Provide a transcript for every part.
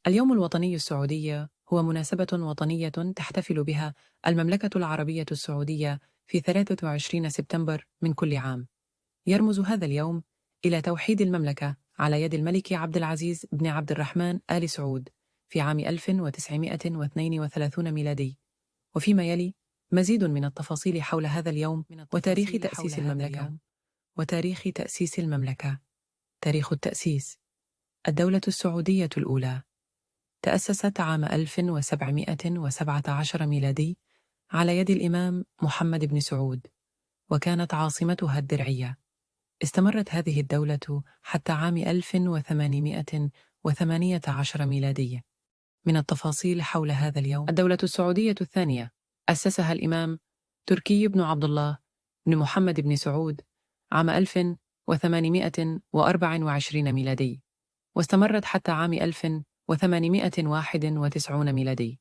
اليوم الوطني السعودي هو مناسبة وطنية تحتفل بها المملكة العربية السعودية في 23 سبتمبر من كل عام. يرمز هذا اليوم إلى توحيد المملكة على يد الملك عبد العزيز بن عبد الرحمن آل سعود في عام 1932 ميلادي. وفيما يلي مزيد من التفاصيل حول هذا اليوم وتاريخ تأسيس المملكة. تاريخ التأسيس: الدولة السعودية الأولى تأسست عام 1717 ميلادي على يد الإمام محمد بن سعود، وكانت عاصمتها الدرعية. استمرت هذه الدولة حتى عام 1818 ميلادي. من التفاصيل حول هذا اليوم: الدولة السعودية الثانية أسسها الإمام تركي بن عبد الله بن محمد بن سعود عام 1824 ميلادي، واستمرت حتى عام 1891 ميلادي.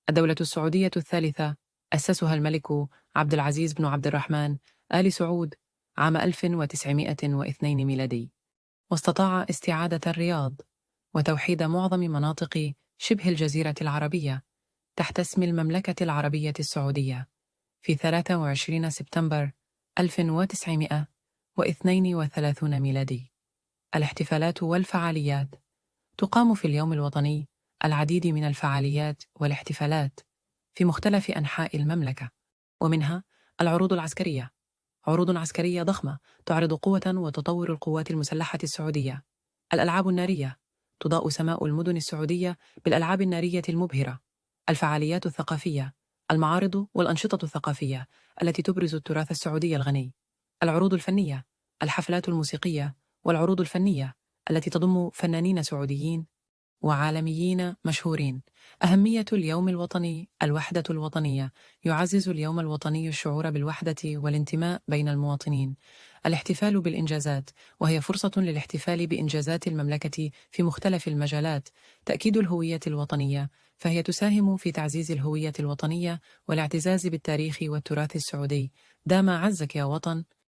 الدولة السعودية الثالثة أسسها الملك عبد العزيز بن عبد الرحمن آل سعود عام 1902 ميلادي، واستطاع استعادة الرياض وتوحيد معظم مناطق شبه الجزيرة العربية تحت اسم المملكة العربية السعودية في 23 سبتمبر 1932 ميلادي. الاحتفالات والفعاليات: تقام في اليوم الوطني العديد من الفعاليات والاحتفالات في مختلف أنحاء المملكة، ومنها العروض العسكرية، عروض عسكرية ضخمة تعرض قوة وتطور القوات المسلحة السعودية. الألعاب النارية: تضاء سماء المدن السعودية بالألعاب النارية المبهرة. الفعاليات الثقافية: المعارض والأنشطة الثقافية التي تبرز التراث السعودي الغني. العروض الفنية: الحفلات الموسيقية والعروض الفنية التي تضم فنانين سعوديين وعالميين مشهورين. أهمية اليوم الوطني: الوحدة الوطنية: يعزز اليوم الوطني الشعور بالوحدة والانتماء بين المواطنين. الاحتفال بالإنجازات، وهي فرصة للاحتفال بإنجازات المملكة في مختلف المجالات. تأكيد الهوية الوطنية، فهي تساهم في تعزيز الهوية الوطنية والاعتزاز بالتاريخ والتراث السعودي. دام عزك يا وطن.